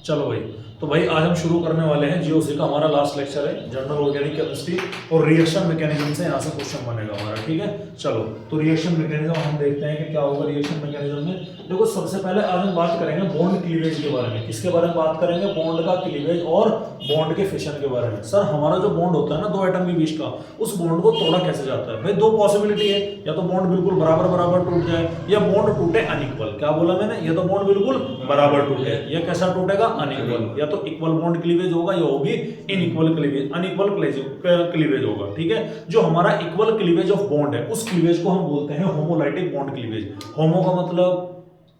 चलो भाई, तो भाई आज हम शुरू करने वाले हैं जीओसी का हमारा लास्ट लेक्चर है, जनरल ऑर्गेनिक केमिस्ट्री और रिएक्शन मैकेनिज्म से यहाँ से क्वेश्चन बनेगा हमारा। ठीक है, चलो तो रिएक्शन मैकेनिज्म हम देखते हैं कि क्या होगा रिएक्शन मैकेनिज्म में। देखो सबसे पहले आज हम बात करेंगे बॉन्ड क्लीवेज के बारे में। किसके बारे में बात करेंगे? बॉन्ड का क्लीवेज और बॉन्ड के फिशन के बारे में। सर हमारा जो बॉन्ड होता है ना दो एटम के बीच का, उस बॉन्ड को तोड़ा कैसे जाता है? भाई दो पॉसिबिलिटी है, या तो बॉन्ड बिल्कुल बराबर बराबर टूट जाए या बॉन्ड टूटे अनइक्वल। क्या बोला मैंने? या तो बॉन्ड बिल्कुल बराबर टूटे, या कैसा टूटेगा? अनइक्वल। या तो इक्वल बॉन्ड क्लीवेज होगा या होगी इनइक्वल क्लीवेज, अनइक्वल क्लीवेज होगा। ठीक है, जो हमारा इक्वल क्लीवेज ऑफ बॉन्ड है उस क्लीवेज को हम बोलते हैं होमोलाइटिक बॉन्ड क्लीवेज। होमो का मतलब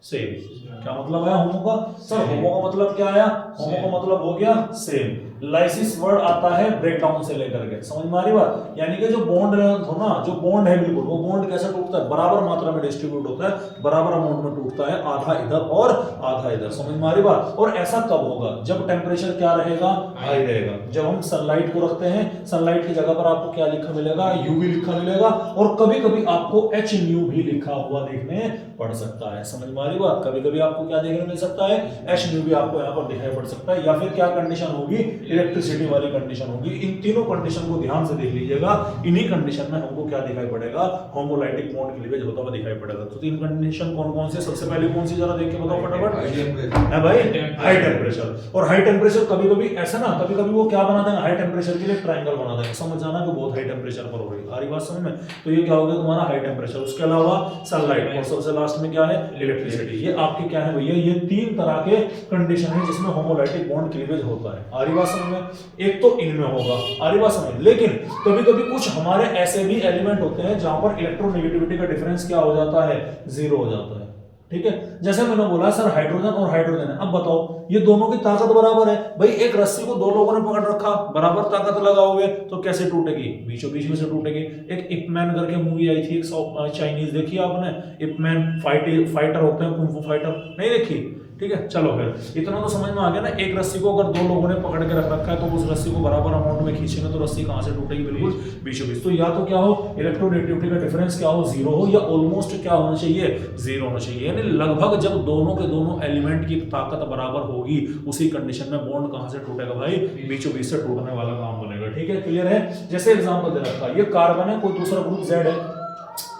सेम। क्या मतलब है होमो का? सर होमो का मतलब क्या आया? होमो का मतलब हो गया सेम। लाइसिस वर्ड आता है ब्रेकडाउन से लेकर के, समझ में आ रही बात? यानी कि जो बॉन्ड हो ना, जो बॉन्ड है बिल्कुल, वो बॉन्ड कैसे टूटता है? बराबर मात्रा में डिस्ट्रीब्यूट होता है, बराबर अमाउंट में टूटता है, आधा इधर और आधा इधर। समझ में आ रही बात? और ऐसा कब होगा? जब टेम्परेचर क्या रहेगा? हाई रहेगा। जब हम सनलाइट को रखते हैं, सनलाइट की जगह पर आपको क्या लिखा मिलेगा? यूवी लिखा मिलेगा, और कभी कभी आपको एच न्यू भी लिखा हुआ देखने पड़ सकता है। समझ में आ रही बात? कभी कभी आपको क्या देखने मिल सकता है? एच न्यू भी आपको यहाँ पर दिखाई पड़ सकता है। या फिर क्या कंडीशन होगी? इलेक्ट्रिसिटी वाली कंडीशन होगी। इन तीनों कंडीशन को ध्यान से देख लीजिएगा। इन्हीं कंडीशन में हमको क्या दिखाई पड़ेगा? होमोलाइटिक बॉन्ड क्लीवेज होता हुआ दिखाई पड़ेगा। तो तीन कंडीशन कौन कौन सी? सबसे पहले कौन सी जरा देख के बताओ फटाफट। है भाई हाई टेम्परेचर। और हाई टेम्परेचर कभी कभी ऐसा ना, कभी कभी वो क्या बना देंगे? हाई टेम्परेचर के लिए ट्रायंगल बना देंगे। समझ जाना कि बहुत हाई टेम्परेचर पर हो रही है। आ रही बात समझ में? तो ये क्या हो गया तुम्हारा हाई टेम्परेचर। उसके अलावा सनलाइट, और सबसे लास्ट में क्या है? इलेक्ट्रिसिटी। ये आपके क्या है भैया? ये तीन तरह के कंडीशन है जिसमें होमोलाइटिक बॉन्ड क्लीवेज होता है। आ रही बात समझ में? एक तो इनमें होगा, आ रही बात समझ। लेकिन कभी कभी कुछ हमारे ऐसे भी एलिमेंट होते हैं जहां पर इलेक्ट्रोनेगेटिविटी का डिफरेंस क्या हो जाता है? जीरो हो जाता है। ठीक है, जैसे मैंने बोला सर हाइड्रोजन और हाइड्रोजन है। अब बताओ ये दोनों की ताकत बराबर है। भाई एक रस्सी को दो लोगों ने पकड़ रखा, बराबर ताकत लगाओगे तो कैसे टूटेगी? बीचों बीच में से टूटेगी। एक इपमैन करके मूवी आई थी, एक चाइनीज, देखी आपने? इपमैन फाइटर होते हैं, कुंफू फाइटर, नहीं देखी? ठीक है, चलो फिर इतना तो समझ में आ गया ना। एक रस्सी को अगर दो लोगों ने पकड़ के रख रखा है तो उस रस्सी को बराबर अमाउंट में खींचेंगे तो रस्सी कहां से टूटेगी? बिल्कुल बीचों बीच। तो या तो क्या हो? इलेक्ट्रोनेगेटिविटी का डिफरेंस क्या हो? जीरो हो, या ऑलमोस्ट क्या होना चाहिए? जीरो होना चाहिए। यानी लगभग जब दोनों के दोनों एलिमेंट की ताकत बराबर होगी उसी कंडीशन में बॉन्ड कहां से टूटेगा भाई? बीचों बीच से टूटने वाला काम बनेगा। ठीक है, क्लियर है? जैसे एग्जांपल दे रखा है, ये कार्बन है, कोई दूसरा ग्रुप जेड है।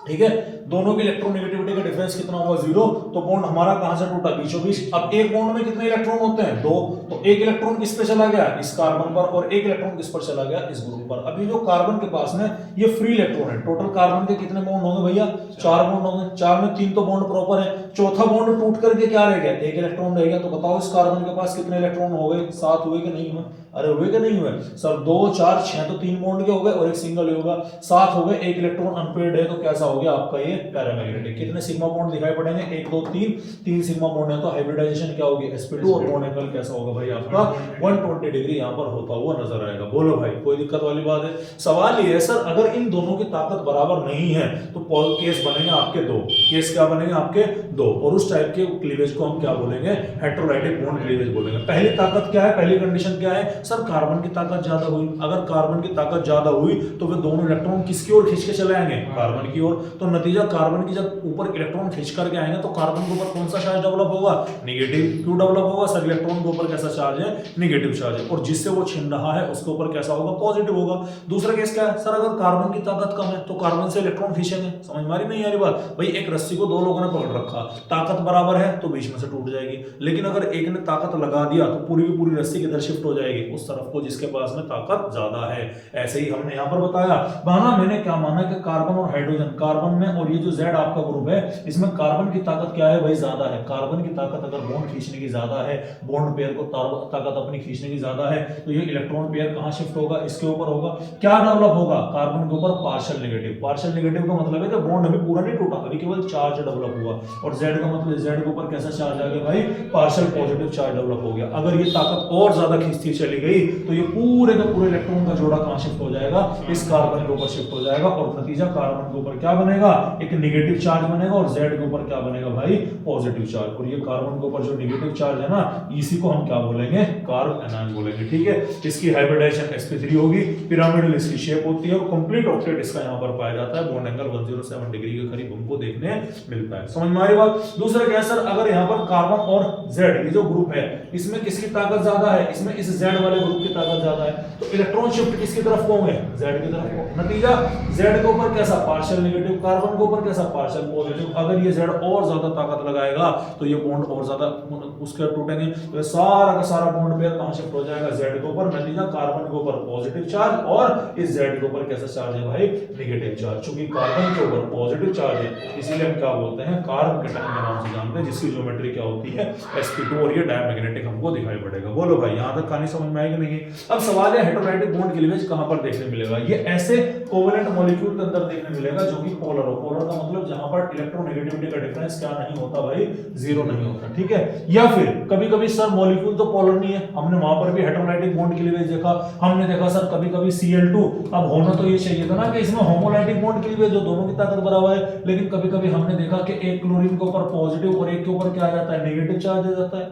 ठीक है, दोनों की इलेक्ट्रोनेगेटिविटी का डिफरेंस कितना हुआ? जीरो। तो बॉन्ड हमारा कहां से टूटा? बीचों बीच। अब एक बॉन्ड में कितने इलेक्ट्रॉन होते हैं? दो। तो एक इलेक्ट्रॉन किस पे चला गया? इस कार्बन पर, और एक इलेक्ट्रॉन किस पर चला गया? इस ग्रुप पर। अभी जो कार्बन के पास में ये फ्री इलेक्ट्रॉन है, टोटल कार्बन के कितने बॉन्ड होंगे भैया? चार बॉन्ड होंगे। चार में तीन तो बॉन्ड प्रॉपर है, चौथा बॉन्ड टूट करके क्या रह गया? एक इलेक्ट्रॉन रह गया। तो बताओ इस कार्बन के पास कितने इलेक्ट्रॉन हो गए? सात हुए कि नहीं हुए? अरे हुए कि नहीं हुए सर? दो चार छह, तो तीन बॉन्ड के हो गए और एक सिंगल होगा। सात हो गए, एक इलेक्ट्रॉन अनपेयर्ड है, तो कैसा हो गया आपका ये? पैरामैग्नेटिक। कितने सिग्मा बॉन्ड दिखाई पड़ेंगे? एक दो तीन, तीन सिग्मा बॉन्ड है, तो हाइब्रिडाइजेशन क्या होगी? sp2, और बॉन्ड एंगल कैसा होगा भाई आपका? 120 डिग्री यहां पर होता हुआ नजर आएगा। बोलो भाई कोई दिक्कत वाली बात है? सवाल ये है सर, अगर इन दोनों की ताकत बराबर नहीं है तो केस बनेंगे आपके दो। केस क्या बनेंगे आपके? दो। और उस टाइप के क्लीवेज को हम क्या बोलेंगे? हेटेरोलाइटिक बॉन्ड क्लीवेज बोलेंगे। पहली ताकत क्या है? पहली कंडीशन क्या है सर? कार्बन की ताकत ज्यादा हुई। अगर कार्बन की ताकत ज्यादा हुई तो वे दोनों इलेक्ट्रॉन किसकी ओर खींच के चले आएंगे? कार्बन की ओर। तो नतीजा कार्बन की जब ऊपर इलेक्ट्रॉन खींच करके आएंगे तो कार्बन के ऊपर कौन सा चार्ज डेवलप होगा? नेगेटिव। क्यों डेवलप होगा सर? इलेक्ट्रॉन के ऊपर कैसा चार्ज है? नेगेटिव चार्ज है। और जिससे वो छीन रहा है उसके ऊपर कैसा होगा? पॉजिटिव होगा। दूसरा केस क्या है सर? अगर कार्बन की ताकत कम है तो कार्बन से इलेक्ट्रॉन खींचेंगे। समझ में आ रही नहीं आ रही बात? भाई एक रस्सी को दो लोगों ने पकड़ रखा, ताकत बराबर है तो बीच में से टूट जाएगी। लेकिन अगर एक ने ताकत लगा दिया तो पूरी की पूरी रस्सी किधर शिफ्ट हो जाएगी? उस तरफ को जिसके पास में ताकत ज्यादा है। ऐसे ही हमने यहां पर बताया। माना मैंने क्या माना कि कार्बन और हाइड्रोजन, कार्बन में और ये जो जेड आपका ग्रुप है इसमें कार्बन की ताकत क्या है भाई? ज्यादा है। कार्बन की ताकत अगर बॉन्ड खींचने की ज्यादा है, बॉन्ड पेयर को ताकत अपनी खींचने की ज्यादा है, तो ये इलेक्ट्रॉन पेयर कहां शिफ्ट होगा? इसके ऊपर होगा। क्या डेवलप होगा? कार्बन के ऊपर पार्शियल नेगेटिव। पार्शियल नेगेटिव का मतलब है कि बॉन्ड अभी पूरा नहीं टूटा, अभी केवल चार्ज डेवलप हुआ। और जेड का मतलब जेड के ऊपर कैसा चार्ज आ गया भाई? पार्शियल पॉजिटिव चार्ज डेवलप हो गया। अगर ये ताकत और ज्यादा खींचती चली गई तो ये पूरे का पूरे इलेक्ट्रॉन का जोड़ा कहां शिफ्ट हो जाएगा? इस कार्बन के ऊपर शिफ्ट हो जाएगा। और नतीजा कार्बन के ऊपर क्या बनेगा, एक नेगेटिव चार्ज बनेगा और Z के ऊपर क्या बनेगा भाई, पॉजिटिव चार्ज। और ये कार्बन के ऊपर जो नेगेटिव चार्ज है ना, इसी को हम क्या बोलेंगे, कार्ब एनायन बोलेंगे। ठीक है, इसकी हाइब्रिडाइजेशन sp3 होगी, पिरामिडल इसकी शेप होती है और कंप्लीट ऑक्टेट इसका यहाँ पर पाया जाता है। बॉन्ड एंगल 107 डिग्री के करीब हमको देखने मिलता है। समझ में आ रही बात। दूसरा क्या है सर, अगर यहाँ पर कार्बन और Z ये जो ग्रुप है, इसमें किसकी ताकत ज्यादा है, इसमें इस Z वाले ग्रुप की ताकत ज्यादा है, तो इलेक्ट्रॉन शिफ्ट किसकी तरफ होंगे, Z की तरफ। नतीजा Z के ऊपर कैसा, पार्शियल नेगेटिव, कार्बन के ऊपर कैसा, पार्शियल पॉजिटिव। अगर ये Z और ज्यादा ताकत लगाएगा तो ये बॉन्ड और ज्यादा उसके टूटेंगे, तो सारा का सारा बॉन्ड पेयर कहां शिफ्ट हो जाएगा, Z के ऊपर। नतीजा कार्बन के ऊपर पॉजिटिव चार्ज और इस Z के ऊपर कैसा चार्ज है भाई, नेगेटिव चार्ज। चूंकि कार्बन के ऊपर पॉजिटिव चार्ज है इसीलिए हम क्या बोलते हैं, कार्ब कैटायन के नाम से जानते हैं, जिसकी ज्योमेट्री क्या होती है, sp2, और ये डायमैग्नेटिक हमको दिखाई पड़ेगा। बोलो भाई यहां तक कहानी समझ में आएगी नहीं। अब सवाल है हेटेरोडाइटिक बॉन्ड क्लीवेज कहां पर देखने मिलेगा, ये ऐसे कोवेलेंट मॉलिक्यूल के अंदर देखने मिलेगा जो कि पोलर हो। पोलर का मतलब जहां पर इलेक्ट्रोनेगेटिविटी का डिफरेंस क्या नहीं होता भाई, जीरो नहीं होता। ठीक है, या फिर कभी-कभी सर मॉलिक्यूल तो पोलर नहीं है, हमने वहां पर भी हेटेरोडाइटिक बॉन्ड क्लीवेज देखा। हमने देखा सर कभी-कभी Cl2, अब होना तो ये चाहिए था ना कि इसमें होमोलाइटिक बॉन्ड क्लीवेज जो दोनों की ताकत बराबर है, लेकिन कभी-कभी हमने देखा कि एक क्लोरीन के ऊपर पॉजिटिव और एक के ऊपर क्या आ जाता है, नेगेटिव चार्ज आ जाता है।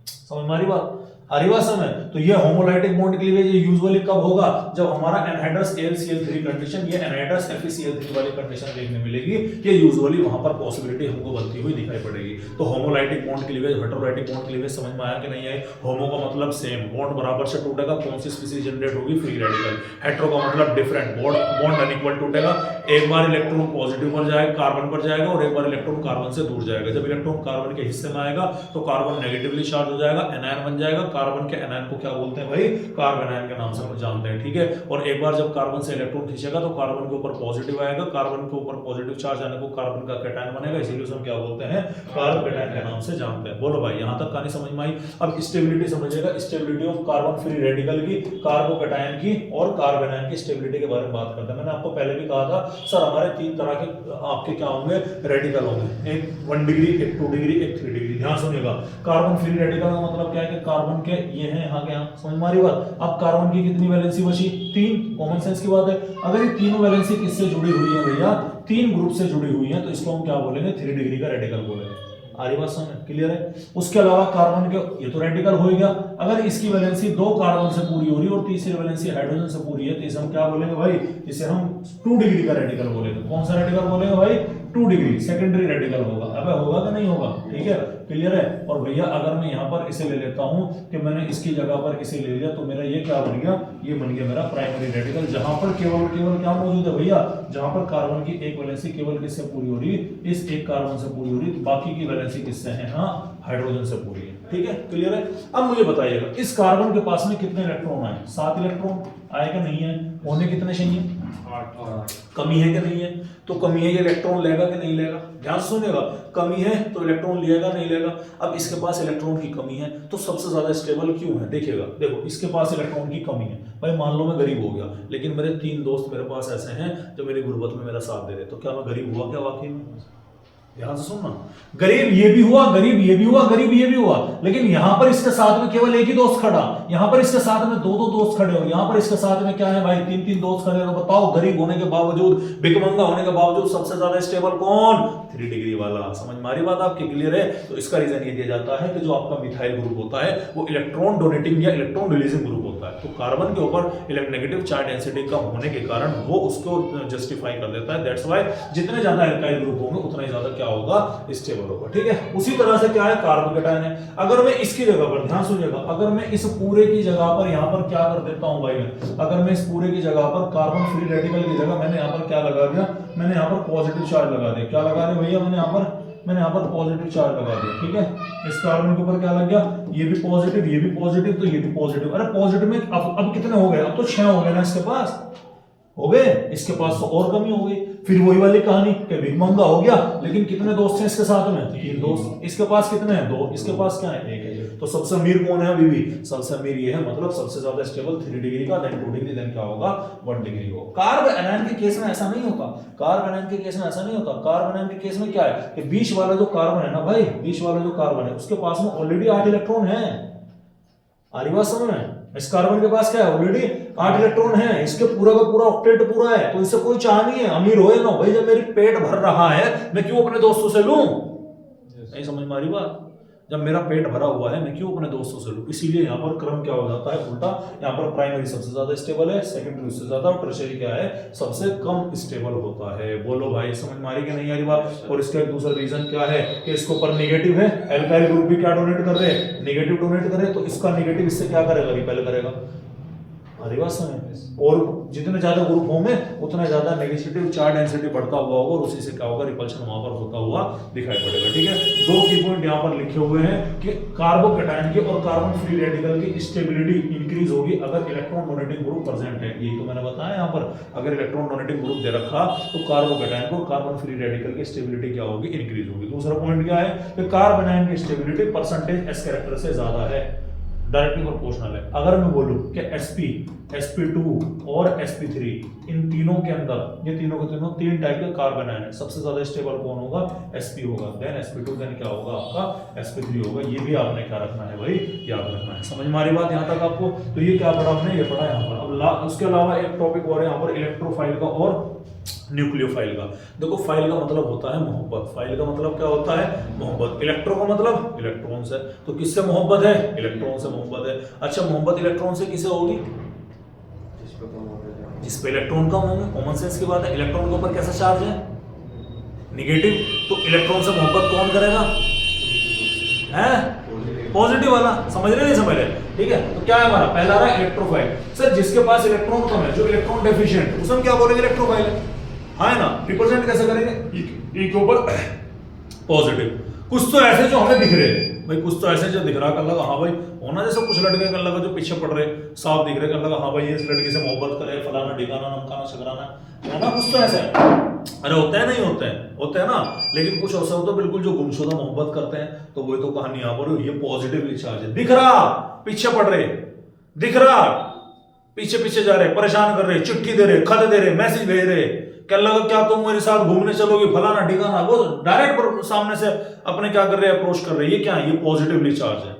समझ में आ रही बात, अरिवासम है। तो ये होमोलाइटिक बॉन्ड क्लीवेज यूजुअली कब होगा, जब हमारा एनहाइड्रस AlCl3 कंडीशन, ये एनहाइड्रस FeCl3 वाली कंडीशन देखने मिलेगी। ये यूजुअली वहां पर पॉसिबिलिटी हमको बनती हुई दिखाई पड़ेगी। तो homolytic bond cleavage, heterolytic bond cleavage समझ में आया कि नहीं आया। होमो का मतलब सेम, बॉन्ड बराबर से टूटेगा, कौन सी स्पीशीज जनरेट होगी, फ्री रेडिकल। हेटेरो का मतलब डिफरेंट, बॉन्ड अनइक्वल टूटेगा, एक बार इलेक्ट्रॉन पॉजिटिव पर जाएगा, कार्बन पर जाएगा, और एक बार इलेक्ट्रॉन कार्बन से दूर जाएगा। जब इलेक्ट्रॉन कार्बन के हिस्से में आएगा तो कार्बन नेगेटिवली चार्ज हो जाएगा, एनायन बन जाएगा। कार्बन के एनायन को क्या बोलते हैं भाई, कार्ब एनायन के नाम से हम जानते हैं। ठीक है, और एक बार जब कार्बन से इलेक्ट्रॉन खींचेगा तो कार्बन के ऊपर पॉजिटिव आएगा, कार्बन के ऊपर पॉजिटिव चार्ज आने को कार्बन का कैटायन बनेगा, इसीलिए हम क्या बोलते हैं, कार्ब कैटायन के नाम से जानते हैं। बोलो भाई यहां तक कहानी समझ में आई। अब स्टेबिलिटी समझिएगा, stability of carbon free radical की, कार्बो कैटायन की और कार्ब एनायन की स्टेबिलिटी के बारे में बात करते हैं। मैंने आपको पहले भी कहा था सर हमारे तीन तरह के आपके क्या होंगे, रेडिकल होंगे, एक 1 डिग्री, एक 2 डिग्री, एक 3 डिग्री। ध्यान सुनिएगा, कार्बन फ्री रेडिकल का मतलब क्या है कि कार्बन के ये हैं यहाँ के यहाँ, समझ में आ रही बात। अब कार्बन की कितनी वैलेंसी बची, 3, कॉमन सेंस की बात है। अगर ये तीनों वैलेंसी किससे जुड़ी हुई है भैया, 3 ग्रुप से जुड़ी हुई है, तो इसको हम क्या बोलेंगे, 3 डिग्री का रेडिकल बोलेंगे। आरी बात समझ क्लियर है। उसके अलावा कार्बन के, ये तो रेडिकल हो गया, अगर इसकी वैलेंसी 2 कार्बन से पूरी हो रही है और तीसरी वैलेंसी हाइड्रोजन से पूरी है, तो इसे हम क्या बोलेंगे भाई, इसे हम 2 डिग्री का रेडिकल बोलेंगे। कौन सा रेडिकल बोलेंगे भाई, 2 डिग्री, सेकेंडरी रेडिकल होगा। अबे होगा कि नहीं होगा, ठीक है, क्लियर है। और भैया अगर मैं यहाँ पर इसे ले लेता हूँ कि मैंने इसकी जगह पर इसे ले लिया, तो मेरा ये क्या बन गया, ये बन गया मेरा प्राइमरी रेडिकल, जहां पर केवल क्या मौजूद है भैया, जहां पर कार्बन की एक वैलेंसी केवल किससे पूरी हो रही है, इस एक कार्बन से पूरी हो रही है, बाकी की वैलेंसी किससे है, हाँ हाइड्रोजन से पूरी है। ठीक है, क्लियर है। अब मुझे बताइएगा इस कार्बन के पास में कितने इलेक्ट्रॉन आए, 7 इलेक्ट्रॉन आए कि नहीं है, होने कितने चाहिए, 8। कमी है कि नहीं है, तो कमी है, ये इलेक्ट्रॉन लेगा कि नहीं लेगा, ध्यान सुनिएगा, कमी है तो इलेक्ट्रॉन लेगा नहीं लेगा। अब इसके पास इलेक्ट्रॉन की कमी है तो सबसे ज्यादा स्टेबल क्यों है, देखिएगा, देखो इसके पास इलेक्ट्रॉन की कमी है भाई, मान लो मैं गरीब हो गया, लेकिन मेरे 3 दोस्त मेरे पास ऐसे हैं जो मेरी गुर्बत में मेरा साथ दे रहे, तो क्या मैं गरीब हुआ क्या वाकई में, ध्यान से सुनना, गरीब ये भी हुआ, गरीब ये भी हुआ, गरीब ये भी हुआ, लेकिन यहां पर इसके साथ में केवल एक ही दोस्त खड़ा, यहां पर इसके साथ में 2 दोस्त खड़े हो, यहां पर इसके साथ में क्या है भाई, 3 दोस्त खड़े हो। तो बताओ गरीब होने के बावजूद, भिखमंगा होने के बावजूद सबसे ज्यादा स्टेबल कौन, 3 डिग्री वाला। समझ में आ रही बात आपकी, क्लियर है। तो इसका रीजन ये दिया जाता है कि जो आपका मिथाइल ग्रुप होता है वो इलेक्ट्रॉन डोनेटिंग या इलेक्ट्रॉन रिलीजिंग ग्रुप होता है, तो कार्बन के ऊपर नेगेटिव चार्ज डेंसिटी कम होने के कारण वो उसको जस्टिफाई कर देता है। दैट्स व्हाई जितने ज्यादा एल्काइल ग्रुप होंगे उतना ही ज्यादा क्या होगा, स्टेबल होगा। ठीक है, उसी तरह से क्या है, कार्बोकैटायन है। अगर मैं इसकी जगह पर, ध्यान सुनिएगा, अगर मैं इस पूरे की जगह पर यहां पर क्या कर देता हूं भाई, अगर मैं इस पूरे की जगह पर कार्बन फ्री रेडिकल की जगह मैंने यहां पर क्या लगा दिया, मैंने यहां पर पॉजिटिव चार्ज लगा दिया, क्या लगा दिया भैया, मैंने यहां पर पॉजिटिव चार्ज लगा दिया। ठीक है, इस कार्बन के ऊपर क्या लग गया, ये भी पॉजिटिव, ये भी पॉजिटिव, तो ये भी पॉजिटिव। अरे पॉजिटिव में अब कितने हो गए, अब तो 6 हो गए ना, इसके पास हो गए, इसके पास तो और कमी हो गई। फिर वही वाली कहानी कि भिखमंगा हो गया, लेकिन कितने दोस्त हैं इसके साथ में, 3 दोस्त। इसके पास कितने हैं, 2, इसके पास क्या है, 1 है। तो सबसे अमीर कौन है, अभी भी सबसे अमीर ये है, मतलब सबसे ज्यादा स्टेबल 3 डिग्री का, देन 2 डिग्री, देन क्या होगा, 1 डिग्री होगा। कार्ब एनायन के केस में ऐसा नहीं होता, कार्ब एनायन के केस में ऐसा नहीं होता। कार्ब एनायन के केस में क्या है कि बीच वाला जो कार्बन है ना भाई, बीच वाला जो कार्बन है उसके पास में ऑलरेडी 8 इलेक्ट्रॉन है। आ रही बात समझ में, इस कार्बन के पास क्या है, ऑलरेडी 8 इलेक्ट्रॉन है, इसके पूरा का पूरा ऑक्टेट पूरा है, तो इससे कोई चाह नहीं है अमीर हो या ना हो। भाई जब मेरी पेट भर रहा है मैं क्यों अपने दोस्तों से लूं? नहीं समझ में आ रही बात? जब मेरा पेट भरा हुआ है मैं क्यों अपने दोस्तों से लूं? इसीलिए यहाँ पर क्रम क्या हो जाता है उल्टा, यहाँ पर प्राइमरी सबसे ज्यादा स्टेबल है, सेकेंडरी उससे ज्यादा, और टर्शियरी क्या है, सबसे कम स्टेबल होता है। बोलो भाई समझ में आ रही कि नहीं आ रही बात? और इसका एक दूसरा रीजन क्या है कि इसके ऊपर नेगेटिव है, एल्काइल ग्रुप भी क्या डोनेट कर रहे हैं, नेगेटिव डोनेट कर रहे हैं, तो इसका नेगेटिव इससे क्या करेगा, रिपेल करेगा। और जितने ज्यादा ग्रुप होंगे उतना ज्यादा नेगेटिव चार्ज डेंसिटी बढ़ता हुआ होगा, और उसी से क्या होगा, रिपल्शन वहां पर होता हुआ दिखाई पड़ेगा। ठीक है, दो की पॉइंट यहाँ पर लिखे हुए हैं कि कार्बोकैटायन की और कार्बन फ्री रेडिकल की स्टेबिलिटी इंक्रीज होगी अगर इलेक्ट्रॉन डोनेटिंग ग्रुप प्रेजेंट है। यही तो मैंने बताया यहाँ पर, अगर इलेक्ट्रॉन डोनेटिंग ग्रुप दे रखा तो कार्बोकैटायन को कार्बन फ्री रेडिकल की स्टेबिलिटी क्या होगी, इंक्रीज होगी। दूसरा पॉइंट क्या है कि कार्बन आयन की स्टेबिलिटी परसेंटेज एस कैरेक्टर से ज्यादा है, डायरेक्टली प्रोपोर्शनल है। अगर मैं बोलूं कि sp, sp2 और sp3 इन तीनों के अंदर, ये तीनों के तीनों तीन टाइप के कार्बन आयन है, सबसे ज्यादा स्टेबल कौन होगा, sp होगा, देन sp2, देन क्या होगा आपका sp3 होगा। ये भी आपने क्या रखना है भाई, याद रखना है। समझ में आ रही बात यहाँ तक आपको? तो ये क्या पढ़ा आपने, ये पढ़ा यहाँ पर। अब उसके अलावा एक टॉपिक और है यहाँ पर, इलेक्ट्रोफाइल का और न्यूक्लियोफाइल का। देखो फाइल का मतलब होता है मोहब्बत, फाइल का मतलब क्या होता है, मोहब्बत। इलेक्ट्रो का मतलब इलेक्ट्रॉन से, तो किससे मोहब्बत है, इलेक्ट्रॉन से मोहब्बत है। अच्छा मोहब्बत इलेक्ट्रॉन से किसे होगी, जिस पे इलेक्ट्रॉन कम होंगे, कॉमन सेंस की बात है। इलेक्ट्रॉन के ऊपर कैसा चार्ज है, निगेटिव, तो इलेक्ट्रॉन से मोहब्बत कौन करेगा, है पॉजिटिव वाला। समझ रहे नहीं समझ रहे? ठीक है, तो क्या है हमारा पहला रहा इलेक्ट्रोफाइल। सर जिसके पास इलेक्ट्रॉन कम है, जो इलेक्ट्रॉन डेफिशिएंट है, उसे हम क्या बोलेंगे, इलेक्ट्रोफाइल है। हाँ है ना, रिप्रेजेंट कैसे करेंगे, ई के ऊपर पॉजिटिव। कुछ तो ऐसे जो हमें दिख रहे हैं भाई, कुछ तो ऐसे जो दिख रहा कर लगा हाँ भाई होना, जैसे कुछ लड़के कर लगा जो पीछे पड़ रहे साफ दिख रहे कर लगा हाँ भाई ये इस लड़की से मोहब्बत करे, फलाना ढिकाना नमकाना शकराना, है ना, कुछ तो ऐसा है। अरे होते हैं नहीं होते हैं, होते हैं ना, लेकिन कुछ ऐसा होता है बिल्कुल जो गुमशुदा मोहब्बत करते हैं, तो वही तो कहानी यहाँ पर, ये पॉजिटिवली चार्ज है, दिख रहा पीछे पड़ रहे, दिख रहा पीछे पीछे जा रहे, परेशान कर रहे, चिट्ठी दे रहे, खत दे रहे, मैसेज भेज रहे, क्या लगा क्या तुम मेरे साथ घूमने चलोगे, फलाना ठिकाना, वो डायरेक्ट सामने से अपने क्या कर रहे हैं, अप्रोच कर रहे हैं। ये क्या है, ये पॉजिटिवली चार्ज है,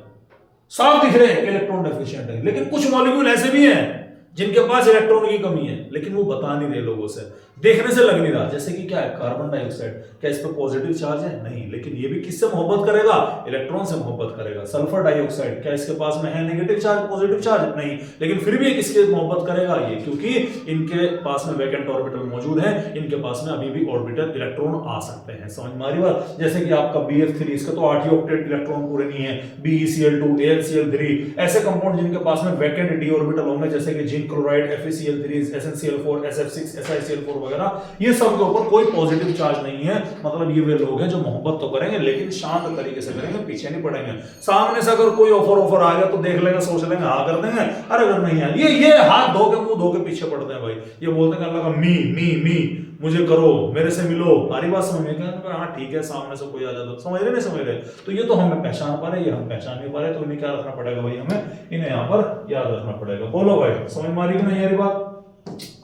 साफ दिख रहे हैं इलेक्ट्रॉन डेफिशिएंट है। लेकिन कुछ मॉलिक्यूल ऐसे भी हैं जिनके पास इलेक्ट्रॉन की कमी है, लेकिन वो बता नहीं रहे लोगों से, देखने से लग नहीं रहा। जैसे कि क्या है, कार्बन डाइऑक्साइड, क्या इस पर पॉजिटिव चार्ज है, नहीं, लेकिन ये भी किससे मोहब्बत करेगा, इलेक्ट्रॉन से मोहब्बत करेगा। सल्फर डाइऑक्साइड, क्या इसके पास में है नेगेटिव चार्ज, पॉजिटिव चार्ज, नहीं, लेकिन फिर भी किसके मोहब्बत करेगा, ये, क्योंकि इनके पास में वैकेंट ऑर्बिटल मौजूद है, इनके पास में अभी भी ऑर्बिटल इलेक्ट्रॉन आ सकते हैं। समझ में आ रही बात? जैसे कि आपका BF3, इसका तो 8 ही ऑक्टेट इलेक्ट्रॉन पूरे नहीं है, BeCl2, AlCl3, ऐसे कंपाउंड जिनके पास में वैकेंट d ऑर्बिटल होंगे, जैसे कि zinc chloride, FeCl3, SnCl4, SF6, SiCl4 वगैरह, ये सब के ऊपर कोई पॉजिटिव चार्ज नहीं है। मतलब ये वे लोग हैं जो मोहब्बत तो करेंगे लेकिन शांत तरीके से करेंगे, पीछे नहीं पड़ेंगे। सामने से अगर कोई ऑफर आ गया तो देख लेंगे, सोच लेंगे, हाँ कर देंगे, अरे अगर नहीं है, ये हाथ धो के मुंह धो के पीछे पड़ते हैं भाई। ये बोलते हैं अल्लाह का मी मुझे करो, मेरे से मिलो, हमारी बात समझ में, हाँ ठीक है, सामने से कोई आ जाता, समझ रहे नहीं समझ रहे? तो ये तो हमें पहचान पा रहे, ये हम पहचान नहीं पा रहे, तो इन्हें क्या रखना पड़ेगा भाई, हमें इन्हें यहाँ पर याद रखना पड़ेगा। बोलो भाई समझ में आ रही कि नहीं आ रही बात?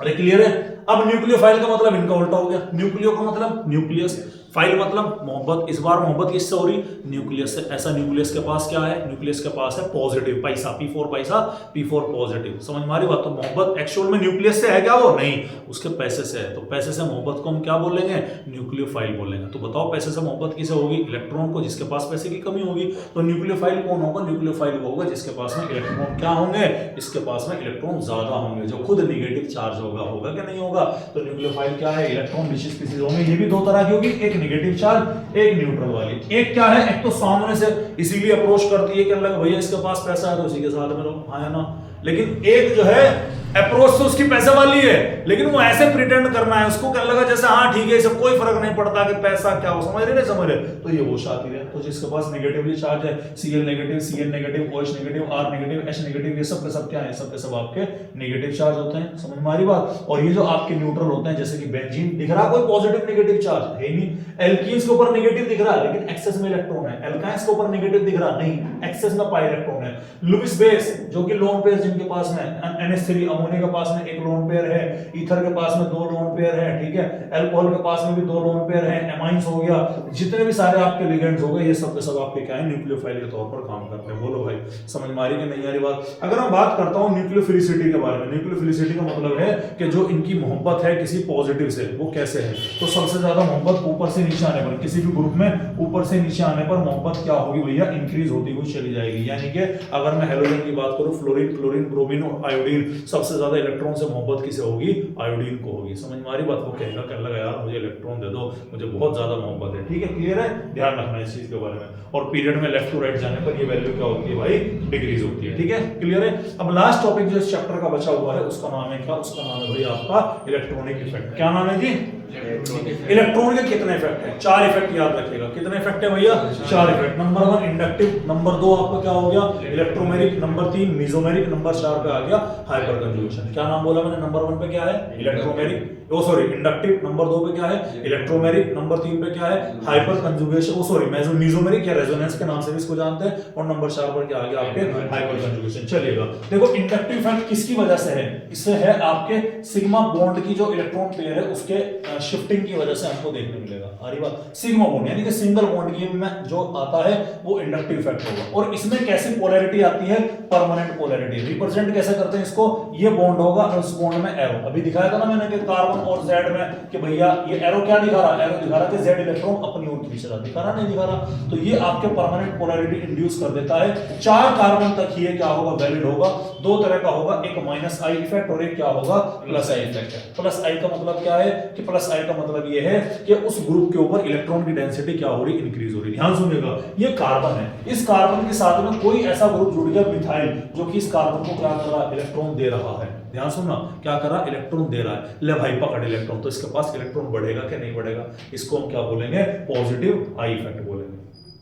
अरे क्लियर है? अब न्यूक्लियोफाइल का मतलब इनका उल्टा हो गया, न्यूक्लियो का मतलब न्यूक्लियस, फाइल मतलब मोहब्बत। इस बार मोहब्बत किससे हो रही, न्यूक्लियस से। ऐसा न्यूक्लियस के पास क्या है, न्यूक्लियस के पास है पॉजिटिव पैसा, P4 पैसा, P4 पॉजिटिव। समझ में आ रही बात? तो मोहब्बत एक्चुअल में न्यूक्लियस से है क्या, वो नहीं, उसके पैसे से है। तो पैसे से मोहब्बत को हम क्या बोलेंगे, न्यूक्लियोफाइल बोलेंगे। तो बताओ पैसे से मोहब्बत किसे होगी, इलेक्ट्रॉन को, जिसके पास पैसे की कमी होगी। तो न्यूक्लियोफाइल कौन होगा, न्यूक्लियोफाइल वो होगा जिसके पास में इलेक्ट्रॉन क्या होंगे, इसके पास में इलेक्ट्रॉन ज्यादा होंगे, जो खुद निगेटिव चार्ज होगा कि नहीं होगा। तो न्यूक्लियोफाइल क्या है, इलेक्ट्रॉन रिच स्पीशीज होंगे। ये भी दो तरह की होगी, एक नेगेटिव चार्ज, एक न्यूट्रल वाली। एक क्या है, एक तो सामने से इसीलिए अप्रोच करती है कि अल्लाह भैया इसके पास पैसा है तो उसी के साथ में रहो, हाँ है ना। लेकिन एक जो है अप्रोच तो उसकी पैसे वाली है, लेकिन वो ऐसे प्रिटेंड करना है उसको, क्या लगा जैसे हाँ ठीक है, इससे कोई फर्क नहीं पड़ता कि पैसा क्या हो, समझ रहे नहीं समझ रहे? तो ये वो शातिर है। तो जिसके पास नेगेटिवली चार्ज है, Cl negative, Cn negative, OH negative, R negative, H negative, ये सब के सब क्या है, सब के सब आपके नेगेटिव चार्ज होते हैं। समझ में आ रही बात? और ये जो आपके न्यूट्रल होते हैं, जैसे कि बेंजीन, दिख रहा कोई पॉजिटिव नेगेटिव चार्ज है नहीं, एल्कीन्स के ऊपर नेगेटिव दिख रहा है लेकिन एक्सेस में इलेक्ट्रॉन है, एल्काइंस के ऊपर नेगेटिव दिख रहा नहीं, एक्सेस में पाई इलेक्ट्रॉन है। लुईस बेस जो कि लोन पेयर जिनके पास में NH3 अमोनिया के पास में एक लोन पेयर है, ईथर के पास में 2 लोन पेयर है, ठीक है, अल्कोहल के पास में भी 2 लोन पेयर है, एमाइंस हो गया, जितने भी सारे आपके लिगेंड्स हो गए ये सब के सब आपके क्या है न्यूक्लियोफाइल के तौर पर काम करते हैं। बोलो भाई समझ में आ रही कि नहीं आ रही बात। अगर मैं बात करता हूं न्यूक्लियोफिलिसिटी के बारे में, न्यूक्लियोफिलिसिटी का मतलब है कि जो इनकी मोहब्बत है किसी पॉजिटिव से वो कैसे है। तो सबसे ज्यादा मोहब्बत ऊपर से नीचे आने पर, किसी भी ग्रुप में ऊपर से नीचे आने पर मोहब्बत क्या होगी भैया, इंक्रीज होती हुई चली जाएगी। यानी कि अगर मैं हेलोजन की बात करूं, फ्लोरीन, क्लोरीन, ब्रोमीन और आयोडीन, सबसे ज्यादा इलेक्ट्रॉन से मोहब्बत किसे होगी, आयोडीन को होगी। समझ में आ रही बात। वो कहेगा कहने लगा यार मुझे इलेक्ट्रॉन दे दो, मुझे बहुत ज्यादा मोहब्बत है, ठीक है, क्लियर है, ध्यान रखना इस चीज के बारे में। और पीरियड में लेफ्ट टू राइट जाने पर ये वैल्यू क्या होती है भाई, डिक्रीज होती है, ठीक है, क्लियर है। अब लास्ट टॉपिक जो इस चैप्टर का बचा हुआ है उसका नाम है क्या, उसका नाम है भाई आपका इलेक्ट्रॉनिक इफेक्ट। क्या नाम है जी, इलेक्ट्रॉन के कितने इफेक्ट है, 4 इफेक्ट याद रखिएगा। कितने इफेक्ट है भैया, 4 इफेक्ट। नंबर 1 इंडक्टिव, नंबर 2 आपका क्या हो गया, इलेक्ट्रोमेरिक, नंबर 3 मेसोमेरिक, नंबर 4 पे आ गया हाइपर कंजुगेशन। क्या नाम बोला मैंने, नंबर 1 पे क्या है, इलेक्ट्रोमेरिक, ओ सॉरी इंडक्टिव, नंबर 2 पे क्या है, इलेक्ट्रोमेरिक, नंबर 3 पे क्या है, हाइपर कंजुगेशन, ओ सॉरी मेसोमेरिक या रेजोनेंस के नाम से भी इसको जानते हैं, और नंबर 4 पर क्या आ गया आपके हाइपर कंजुगेशन। चलिएगा देखो इंडक्टिव इफेक्ट किसकी वजह से है, इससे है आपके सिग्मा बॉन्ड की जो इलेक्ट्रॉन पेयर है उसके शिफ्टिंग की वजह से हमको देखने मिलेगा। अरे बात सिग्मा बॉन्ड यानी कि सिंगल बॉन्ड की में जो आता है वो इंडक्टिव इफेक्ट होगा। और इसमें कैसी पोलैरिटी आती है, परमानेंट पोलैरिटी। रिप्रेजेंट कैसे करते हैं इसको, ये बॉन्ड होगा और उस बॉन्ड में एरो, अभी दिखाया था ना मैंने कि कार्बन और जेड में कि भैया ये एरो क्या दिखा रहा है, एरो दिखा रहा है कि जेड इलेक्ट्रॉन अपनी ओर खींच रहा, दिखा रहा नहीं दिखा रहा। तो ये आपके परमानेंट पोलैरिटी इंड्यूस कर देता है। 4 कार्बन तक ये क्या होगा, वैलिड होगा। 2 तरह का होगा, एक माइनस आई इफेक्ट और एक क्या होगा, प्लस आई इफेक्ट है। प्लस आई का मतलब क्या है कि प्लस आई का मतलब ये है कि उस ग्रुप के ऊपर इलेक्ट्रॉन की डेंसिटी क्या हो रही, इंक्रीज हो रही। ध्यान सुनिएगा, ये कार्बन है, इस कार्बन के साथ में कोई ऐसा ग्रुप जुड़ गया मिथाइल जो कि इस कार्बन को क्या कर रहा है, इलेक्ट्रॉन दे रहा है। ध्यान सुनना, क्या कर रहा है, इलेक्ट्रॉन दे रहा है। ले भाई पकड़ इलेक्ट्रॉन, तो इसके पास इलेक्ट्रॉन बढ़ेगा कि नहीं बढ़ेगा, इसको हम क्या बोलेंगे, पॉजिटिव आई इफेक्ट बोलेंगे।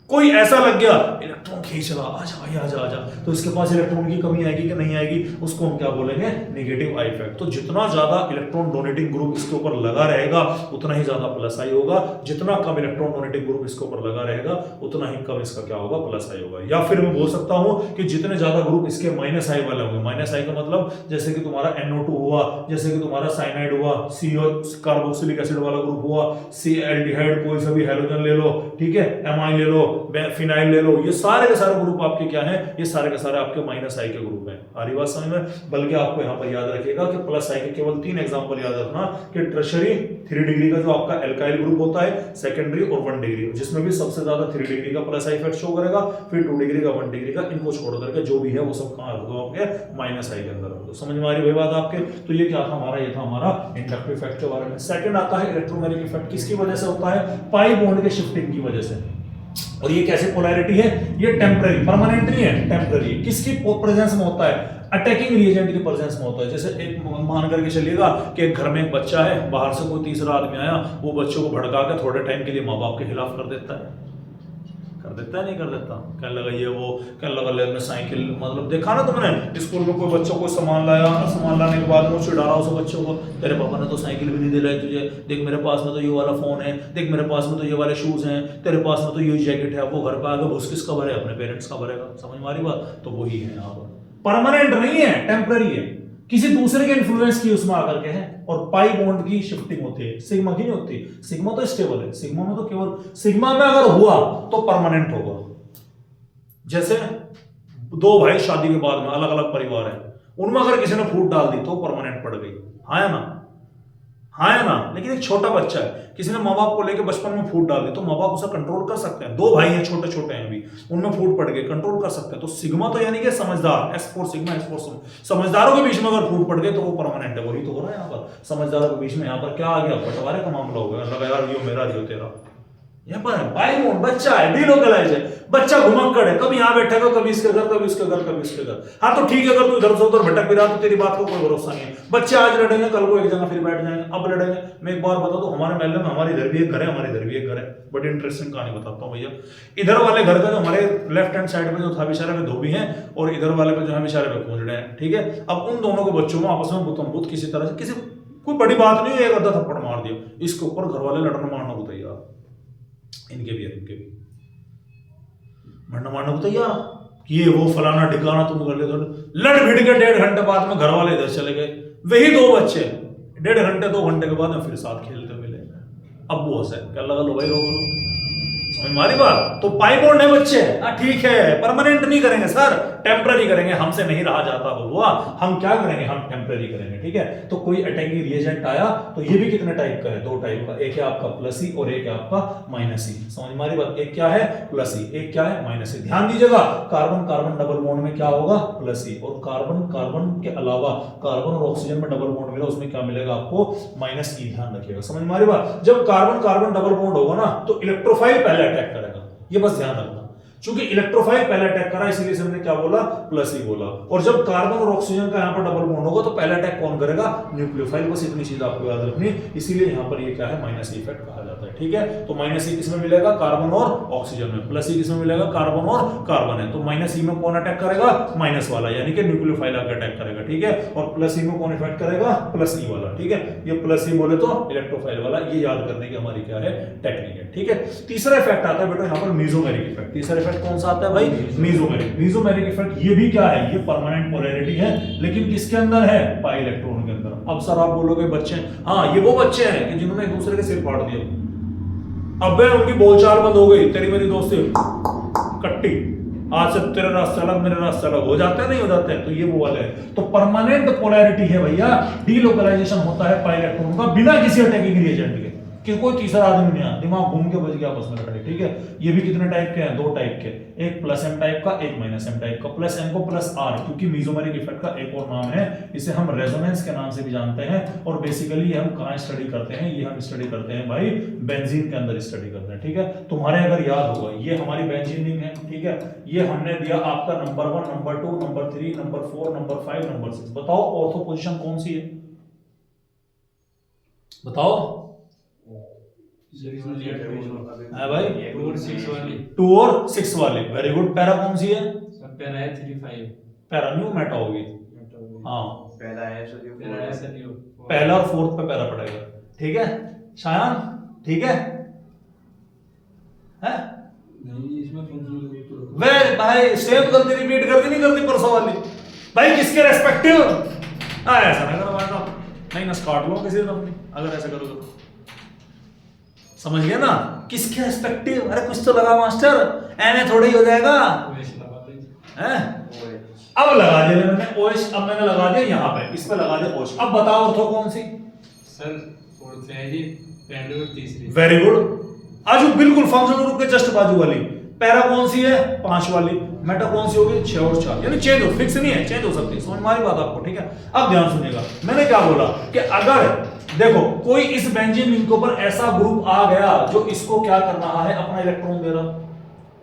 कोई ऐसा लग गया इलेक्ट्रॉन खींच रहा, आजा भाई आजा आजा, तो इसके पास इलेक्ट्रॉन की कमी आएगी कि नहीं आएगी, उसको हम क्या बोलेंगे, नेगेटिव आई इफेक्ट। तो जितना ज्यादा इलेक्ट्रॉन डोनेटिंग ग्रुप इसके ऊपर लगा रहेगा उतना ही ज्यादा प्लस आई होगा, जितना कम इलेक्ट्रॉन डोनेटिंग ग्रुप इसके ऊपर लगा रहेगा उतना ही कम इसका क्या होगा, प्लस आई होगा। या फिर मैं बोल सकता हूं कि जितने ज्यादा ग्रुप इसके माइनस आई वाले होंगे, माइनस आई का मतलब जैसे कि तुम्हारा NO2 हुआ, जैसे कि तुम्हारा साइनाइड हुआ, CO कार्बोक्सिलिक एसिड वाला ग्रुप हुआ, C एल्डिहाइड, कोई सा भी हैलोजन ले लो, ठीक है, एमाइन ले लो, फिनाइल ले लो, ये सारे के सारे ग्रुप आपके क्या हैं, ये सारे के सारे आपके माइनस आई के ग्रुप हैं। आ रही बात समझ में। बल्कि आपको यहाँ पर याद रखिएगा कि प्लस आई के केवल 3 एग्जांपल याद रखना कि टर्शरी 3 डिग्री का जो आपका एल्काइल ग्रुप होता है, सेकेंडरी और 1 डिग्री, जिसमें भी सबसे ज्यादा 3 डिग्री का प्लस आई इफेक्ट शो करेगा, फिर 2 डिग्री का, 1 डिग्री का, इनको छोड़ करके जो भी है वो सब कहां रख दो, आपके माइनस आई के अंदर रख दो। समझ में आ रही बात आपके। तो ये क्या था हमारा, ये था हमारा इंडक्टिव इफेक्ट के बारे में। सेकंड आता है इलेक्ट्रोमैग्नेटिक इफेक्ट, किसकी वजह से होता है, पाई बॉन्ड के शिफ्टिंग की वजह से। और ये कैसे पोलैरिटी है, ये टेम्पररी, परमानेंट नहीं है, टेम्पररी। किसकी प्रेजेंस में होता है, अटैकिंग रिएजेंट की प्रेजेंस में होता है। जैसे एक मान करके चलिएगा कि एक घर में एक बच्चा है, बाहर से कोई तीसरा आदमी आया, वो बच्चों को भड़का के थोड़े टाइम के लिए माँ बाप के खिलाफ कर देता है, नहीं कर देता, कहने लगा ये वो, कहने लगा ले मैं साइकिल, मतलब देखा ना तुमने स्कूल में कोई बच्चों को सामान लाया, सामान लाने के बाद वो चिढ़ा रहा उस बच्चों को, तेरे पापा ने तो साइकिल भी नहीं दिलाई तुझे, देख मेरे पास में तो ये वाला फोन है, देख मेरे पास में तो ये वाले शूज हैं, तेरे पास में तो ये जैकेट है। वो घर पे आगे घुस किसका भरे, अपने पेरेंट्स का भरेगा। समझ में आ रही बात। तो वही है यहाँ पर, परमानेंट नहीं है, टेम्पररी है, किसी दूसरे के इन्फ्लुएंस की उसमें आकर के है। और पाई बॉन्ड की शिफ्टिंग होती है, सिग्मा की नहीं होती। सिग्मा तो स्टेबल है, सिग्मा में तो केवल, सिग्मा में अगर हुआ तो परमानेंट होगा। जैसे 2 भाई शादी के बाद में अलग अलग परिवार है, उनमें अगर किसी ने फूट डाल दी तो परमानेंट पड़ गई, हाँ या ना, हाँ या ना। लेकिन एक छोटा बच्चा है, किसी ने माँ बाप को लेकर बचपन में फूट डाल दी तो माँ बाप उसे कंट्रोल कर सकते हैं। 2 भाई हैं छोटे छोटे हैं, अभी उनमें फूट पड़ गई, कंट्रोल कर सकते हैं। तो सिग्मा तो यानी कि समझदार, S4 सिग्मा, S4 समझदारों के बीच में अगर फूट पड़ गए तो वो परमानेंट है। वही तो हो रहा है यहाँ पर, समझदारों के बीच में यहाँ पर क्या आ गया, बंटवारे का मामला हो गया। लगा यार यो मेरा, यो तेरा। यहाँ पर बाई बॉन्ड, बच्चा है, डिलोकलाइज है, बच्चा घुमक्कड़ है, कभी यहाँ बैठेगा, कभी इसके घर, कभी उसके घर, कभी उसके घर। हाँ तो ठीक है, अगर तू इधर से उधर भटक भी रहा तो तेरी बात का कोई भरोसा नहीं है। बच्चे आज लड़ेंगे, कल को एक जगह फिर बैठ जाएंगे, अब लड़ेंगे। मैं एक बार बता दूं, हमारे महल्ले में हमारे इधर भी एक घर है, हमारे इधर भी एक घर है। बड़ी इंटरेस्टिंग कहानी बताता हूँ भैया। इधर वाले घर का जो हमारे लेफ्ट हैंड साइड में जो था बिचारे में धोबी है, और इधर वाले पे जो है बिचारे में खूंजड़े हैं, ठीक है। अब उन दोनों के बच्चों में आपस में बुत किसी तरह से, किसी कोई बड़ी बात नहीं है, एक आधा थप्पड़ मार दिया, इसके ऊपर घर वाले लड़ना मारना को तैयार, इनके भी मरना मारना को तैयार। ये वो फलाना ढिकाना तुम कर ले, तो लड़ भिड़ के 1.5 घंटे बाद में घर वाले इधर चले गए, वही 2 बच्चे 1.5 घंटे 2 घंटे के बाद में फिर साथ खेलते मिले। अब वो हंसे, क्या लगा लो भाई रो लो, समझ मारी बात। तो पाई बॉन्ड है बच्चे, ठीक है, परमानेंट नहीं करेंगे सर, टेम्पररी करेंगे, हमसे नहीं रहा जाता हुआ, हम क्या करेंगे, हम टेम्पररी करेंगे, ठीक है। तो कोई अटैकिंग रिएजेंट आया तो ये भी कितने टाइप का है, 2 टाइप का, एक है आपका प्लस ई और एक है आपका माइनस ई, समझ मारी बात। एक क्या है प्लस ई, एक क्या है माइनस ई। ध्यान दीजिएगा, कार्बन कार्बन डबल बॉन्ड में क्या होगा प्लस ई, और कार्बन कार्बन के अलावा कार्बन और ऑक्सीजन में डबल बॉन्ड मिला, उसमें क्या मिलेगा आपको माइनस ई। ध्यान रखिएगा, समझ मारी बात। जब कार्बन कार्बन डबल बॉन्ड होगा ना तो इलेक्ट्रोफाइल पहले अटैक करेगा, ये बस ध्यान रखना। क्योंकि इलेक्ट्रोफाइल पहले अटैक करा, इसीलिए हमने क्या बोला प्लस ही बोला। और जब कार्बन और ऑक्सीजन का यहां पर डबल बॉन्ड होगा तो पहला अटैक कौन करेगा, न्यूक्लियोफाइल। बस इतनी चीज आपको याद रखनी, इसीलिए यहां पर ये क्या है माइनस इफेक्ट कहा जाता है, ठीक है। तो माइनस ई किसमें मिलेगा, कार्बन और ऑक्सीजन में, प्लस ई किसमें मिलेगा, कार्बन और कार्बन है। तो माइनस ई में कौन अटैक करेगा, माइनस वाला, यानी कि न्यूक्लियोफाइल आकर अटैक करेगा, ठीक है। और प्लस ई में कौन इफेक्ट करेगा, प्लस ई वाला, ठीक है। ये प्लस ई बोले तो इलेक्ट्रोफाइल वाला, ये याद करने की हमारी क्या है टेक्निक है, ठीक है। तीसरा इफेक्ट आता है बेटा यहाँ पर मेसोमेरिक इफेक्ट। तीसरा इफेक्ट कौन सा आता है भाई, मेसोमेरिक। मेसोमेरिक इफेक्ट ये भी क्या है, ये परमानेंट पोलैरिटी है, लेकिन किसके अंदर है, पाई इलेक्ट्रॉन के अंदर। अब सर आप बोलोगे बच्चे, हाँ ये वो बच्चे हैं कि जिन्होंने एक दूसरे के सिर फाड़ दिए, अब उनकी बोलचाल बंद हो गई, तेरी मेरी दोस्ती कट्टी, आज से तेरा रास्ता अलग मेरा रास्ता अलग, हो जाता है नहीं हो जाता है, तो ये वो वाले है। तो परमानेंट पोलैरिटी है भैया, डीलोकलाइजेशन होता है पाई इलेक्ट्रॉन का बिना किसी अटैकिंग रिएजेंट के, कि कोई तीसरा आदमी नहीं आया, दिमाग घूम के बच गया आपस में लड़ाई, ठीक है। ये भी कितने टाइप के हैं, 2 टाइप के, एक प्लस एम टाइप का, एक माइनस एम टाइप का। प्लस एम को प्लस आर, क्योंकि मेसोमेरिक इफेक्ट का एक और नाम है, इसे हम रेजोनेंस के नाम से भी जानते हैं। और बेसिकली ये हम कहां स्टडी करते हैं, ये हम स्टडी करते हैं भाई बेंजीन के अंदर स्टडी करते हैं, ठीक है। तुम्हारे अगर याद होगा ये हमारी बेंजीन रिंग है, ठीक है। ये हमने दिया आपका number 1, number 2, number 3, number 4, number 5, number 6। बताओ ऑर्थो पोजीशन कौन सी है, बताओ भाई, 2 और 6 वाली, वेरी गुड। पैरा कौन सी है, पैरा है 3, 5, पैरा न्यू मेटा होगी, हाँ पहला है पहला और 4th पे पैरा पड़ेगा, ठीक है शायान, ठीक है नहीं इसमें फंक्शनल वे भाई सेम गलती रिपीट करती नहीं करती परसों वाली भाई, किसके रेस्पेक्टिव, ऐसा ना करो भाई, नहीं ना काट लो किसी ने अपनी, अगर ऐसा करोगे तो समझ गया ना, किसके रेस्पेक्टिव। अरे कुछ तो लगा मास्टर, एने थोड़ा ही हो जाएगा, हैं अब लगा दिया मैंने ओएच, अब मैंने लगा दिया यहाँ पे, इस पे लगा दिया ओएच। अब बताओ ऑर्थो कौन सी, सर 4th है जी, पहली और तीसरी, वेरी गुड। आज बिल्कुल फंक्शनल ग्रुप के जस्ट बाजू वाली। पैरा कौन सी है, 5 वाली। मेटा कौन सी होगी, 6 और 4, यानी चेंज हो, फिक्स नहीं है, चेंज हो सकती है, समझ मारी बात आपको, ठीक है। अब ध्यान सुनिएगा, मैंने क्या बोला कि अगर देखो कोई इस बेंजीन रिंग के ऊपर ऐसा ग्रुप आ गया जो इसको क्या कर रहा है, अपना इलेक्ट्रॉन दे रहा,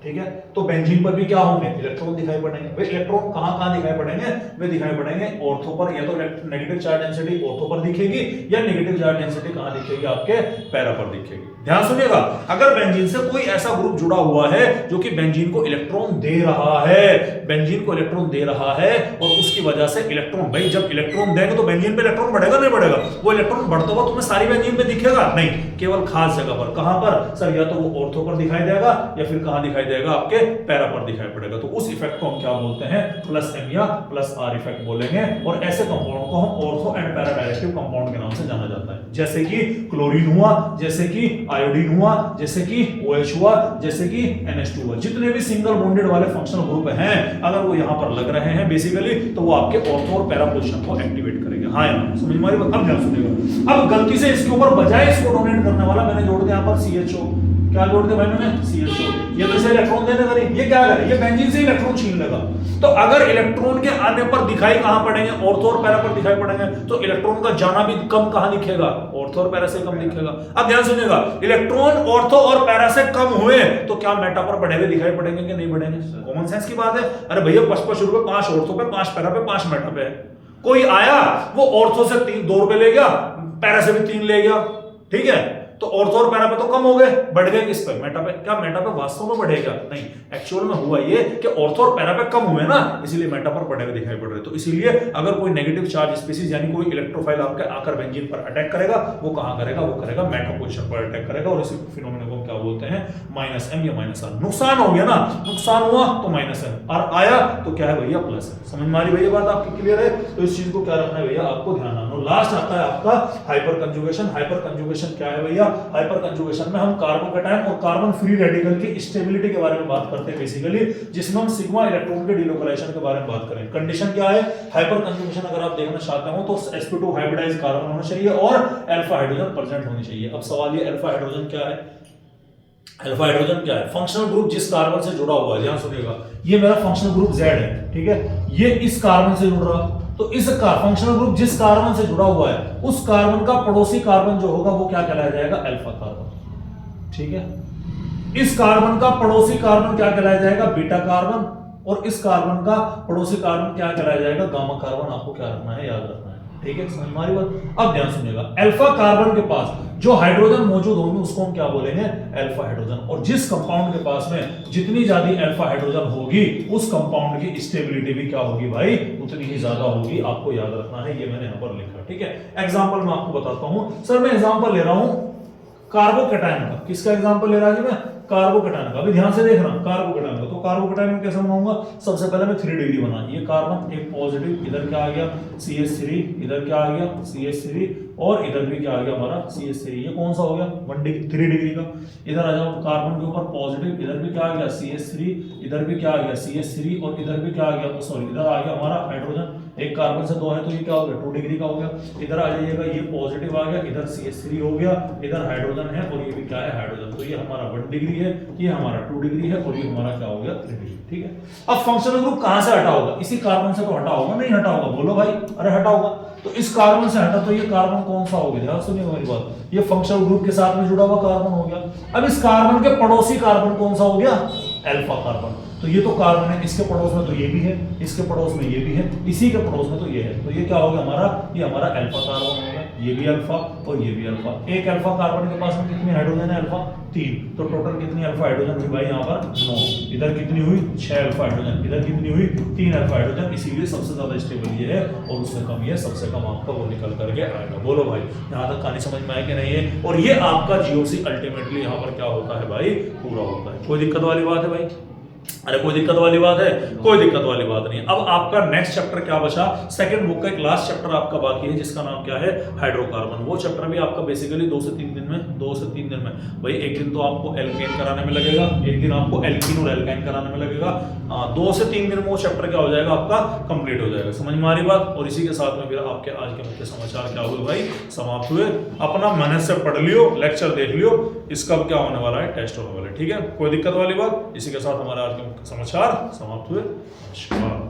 ठीक है। तो बेंजीन पर भी क्या होंगे, इलेक्ट्रॉन दिखाई पड़ेंगे। वे इलेक्ट्रॉन कहां दिखाई पड़ेंगे, वे दिखाई पड़ेंगे ऑर्थो पर, या तो नेगेटिव चार्ज डेंसिटी ऑर्थो पर दिखेगी, या नेगेटिव चार्ज डेंसिटी कहां दिखेगी, आपके पैरा पर दिखेगी। ध्यान सुनिएगा, अगर बेंजीन से कोई ऐसा ग्रुप जुड़ा हुआ है जो कि बेंजीन को इलेक्ट्रॉन दे रहा है, बेंजीन को इलेक्ट्रॉन दे रहा है, और उसकी वजह से इलेक्ट्रॉन, भाई जब इलेक्ट्रॉन देंगे तो बेंजीन पे इलेक्ट्रॉन बढ़ेगा नहीं बढ़ेगा, वो इलेक्ट्रॉन बढ़ता हुआ तुम्हें सारी बेंजीन पे दिखेगा नहीं, केवल खास जगह पर। कहां पर सर, या तो वो ऑर्थो पर दिखाई देगा, या फिर कहां दिखाई देगा, आपके पैरा पर दिखाई पड़ेगा। तो उस इफेक्ट को हम क्या बोलते हैं, प्लस एम या प्लस आर इफेक्ट बोलेंगे। और ऐसे कंपाउंड को हम ortho and para directive compound के नाम से जाना जाता है, जैसे कि क्लोरीन हुआ, जैसे कि आयोडीन हुआ, जैसे कि OH हुआ, जैसे कि NH2 हुआ। जितने भी सिंगल बॉन्डेड वाले फंक्शनल ग्रुप हैं, अगर वो यहां पर लग रहे हैं बेसिकली, तो वो आपके ऑर्थो और पैरा पोजीशन को एक्टिवेट करेंगे। हाँ यार समझ में आ रही बात। अब ध्यान सुनिएगा, अब गलती से इसके ऊपर बजाय इसको डोनेट करने वाला मैंने जोड़ दिया यहाँ पर CHO। क्या जोड़ दिया भाई मैंने, CHO। ये तो इसे इलेक्ट्रॉन देने वाली, ये क्या करे, ये बेंजीन से इलेक्ट्रॉन छीन लेगा। तो अगर इलेक्ट्रॉन के आने पर दिखाई कहां पड़ेंगे, ऑर्थो और पैरा पर दिखाई पड़ेंगे, तो इलेक्ट्रॉन का जाना भी कम कहां दिखेगा, ऑर्थो और पैरा से कम दिखेगा। अब ध्यान सुनिएगा, इलेक्ट्रॉन ऑर्थो और पैरा से कम हुए तो क्या मेटा पर बढ़े हुए दिखाई पड़ेंगे कि नहीं बढ़ेंगे, कॉमन सेंस की बात है। अरे भैया 55 रुपए 5 ऑर्थो पे, 5 पैरा पे, 5 मेटा पे। कोई आया वो ऑर्थो से 2 रुपए ले गया, पैरा से भी 3 ले गया, ठीक है। तो ऑर्थो और पैरा पे तो कम हो गए, बढ़ गए किस पे, मेटा पे। क्या मेटा पे वास्तव में बढ़ेगा? नहीं, एक्चुअल में हुआ ये कि ऑर्थो और पैरा पे कम हुए ना, इसीलिए मेटा पर बढ़े हुए दिखाई पड़ रहे। तो इसीलिए अगर कोई नेगेटिव चार्ज स्पीसीज यानी कोई इलेक्ट्रोफाइल आपके आकर बेंजीन पर अटैक करेगा, वो कहां करेगा? वो करेगा मेटा पोजीशन पर अटैक करेगा, और इसी फिनोमेना को क्या बोलते हैं? -m या -r। नुकसान हो गया ना, नुकसान हुआ तो -m, और आया तो क्या है भैया? प्लस है। समझ में आ रही भैया बात आपकी? क्लियर है? तो इस चीज को क्या रखना है भैया? आपको ध्यान रखना। लास्ट आता है आपका हाइपर कंजुगेशन। हाइपर कंजुगेशन क्या है भैया? हाइपर कंजुगेशन में हम कार्बोकैटायन और कार्बन फ्री रेडिकल की स्टेबिलिटी के बारे में बात करते हैं बेसिकली, जिसमें हम सिग्मा इलेक्ट्रॉन के डिलोकलाइजेशन के बारे में बात करें। कंडीशन क्या है हाइपर कंजुगेशन अगर आप देखना चाहते हो तो sp2 हाइब्रिडाइज कार्बन होना चाहिए और अल्फा हाइड्रोजन प्रेजेंट होनी चाहिए। अब सवाल ये अल्फा हाइड्रोजन क्या है? अल्फा हाइड्रोजन क्या है? फंक्शनल ग्रुप जिस कार्बन से जुड़ा हुआ है, ध्यान सुनिएगा, ये मेरा फंक्शनल ग्रुप Z है, ठीक है, ये इस कार्बन से जुड़ रहा, तो इस फंक्शनल ग्रुप जिस कार्बन से जुड़ा हुआ है उस कार्बन का पड़ोसी कार्बन जो होगा वो क्या कहलाया जाएगा? अल्फा कार्बन, ठीक है। इस कार्बन का पड़ोसी कार्बन क्या कहलाया जाएगा? बीटा कार्बन, और इस कार्बन का पड़ोसी कार्बन क्या कहलाया जाएगा? Gamma carbon. आपको क्या रखना है? याद रखना है, ठीक है, समझ में आ रही बात? अब ध्यान सुनिएगा, अल्फा कार्बन के पास जो हाइड्रोजन मौजूद होंगे उसको हम क्या बोलेंगे? Alpha hydrogen. और जिस कंपाउंड के पास में जितनी ज्यादा अल्फा हाइड्रोजन होगी उस कंपाउंड की स्टेबिलिटी भी क्या होगी भाई? उतनी ही ज्यादा होगी। आपको याद रखना है, ये मैंने यहां पर लिखा, ठीक है। एग्जांपल मैं आपको बताता हूं। सर मैं एग्जांपल ले रहा हूं कार्बोकैटायन का। किसका एग्जांपल ले रहा हूं मैं? कार्बोकैटायन का। अभी ध्यान से देखना, कार्बोकैटायन का। तो कार्बोकैटायन में कैसे बनाऊंगा? सबसे पहले मैं 3 डिग्री बना, ये कार्बन एक पॉजिटिव, इधर क्या आ गया? CH3, इधर क्या आ गया? CH3, और इधर भी क्या आ गया हमारा? CH3। ये कौन सा हो गया? 3 डिग्री का। इधर आ जाओ, कार्बन के ऊपर पॉजिटिव, इधर भी क्या आ गया? CH3, इधर भी क्या आ गया? CH3, और इधर भी क्या आ गया? सॉरी, इधर आ गया हमारा हाइड्रोजन। एक कार्बन से 2 है तो ये क्या हो गया? 2 डिग्री का हो गया। इधर आ जाइएगा, ये पॉजिटिव आ गया, इधर CH3 हो गया, इधर हाइड्रोजन है, और ये भी क्या है? हाइड्रोजन। तो ये हमारा 1 डिग्री है, ये हमारा 2 डिग्री है, और ये हमारा क्या हो गया? 3 डिग्री, ठीक है। अब फंक्शनल ग्रुप कहां से हटा होगा? इसी कार्बन से तो हटा होगा, नहीं हटा होगा? बोलो भाई, अरे हटा होगा। तो इस कार्बन से हटा, तो ये कार्बन कौन सा हो गया? ध्यान सुनिएगा मेरी बात, ये फंक्शनल ग्रुप के साथ में जुड़ा हुआ कार्बन हो गया। अब इस कार्बन के पड़ोसी कार्बन कौन सा हो गया? Alpha carbon. तो ये तो कार्बन है, इसके पड़ोस में तो ये भी है, इसके पड़ोस में ये भी है, इसी के पड़ोस में तो ये है। तो ये क्या हो गया हमारा? ये हमारा अल्फा कार्बन हो गया। ये भी अल्फा और ये भी अल्फा। एक अल्फा कार्बन के पास में कितनी हाइड्रोजन है? अल्फा 3। तो टोटल कितनी अल्फा हाइड्रोजन हुई भाई? यहाँ पर 9। इधर कितनी हुई? 6 अल्फा हाइड्रोजन। इधर कितनी हुई? 3 अल्फा हाइड्रोजन। इसीलिए सबसे ज्यादा स्टेबल ये है, और उससे कम ये, सबसे कम आपका वो निकल करके आएगा। बोलो भाई, यहाँ तक कहानी समझ में आए कि नहीं है? और ये आपका GOC अल्टीमेटली यहाँ पर क्या होता है भाई? पूरा होता है। कोई दिक्कत वाली बात है भाई? अरे कोई दिक्कत वाली बात है? कोई दिक्कत वाली बात नहीं। अब आपका नेक्स्ट चैप्टर क्या बचा? सेकंड बुक का एक लास्ट चैप्टर आपका बाकी है, जिसका नाम क्या है? हाइड्रोकार्बन। वो चैप्टर भी आपका बेसिकली 2 से 3 दिन में, 2 से 3 दिन में भाई, एक दिन तो आपको एल्केन कराने में लगेगा, एक दिन आपको एल्कीन और एल्काइन कराने में लगेगा। 2 से 3 दिन में वो चैप्टर क्या हो जाएगा? आपका कंप्लीट हो जाएगा। समझ में आ रही बात? और इसी के साथ में फिर आपके आज के मुख्य समाचार क्या हुए भाई? समाप्त हुए। अपना मेहनत से पढ़ लियो, लेक्चर देख लियो, इसका क्या होने वाला है? टेस्ट होने वाला है, ठीक है। कोई दिक्कत वाली बात? इसी के साथ हमारा आज के मुख्य समाचार समाप्त हुए। नमस्कार।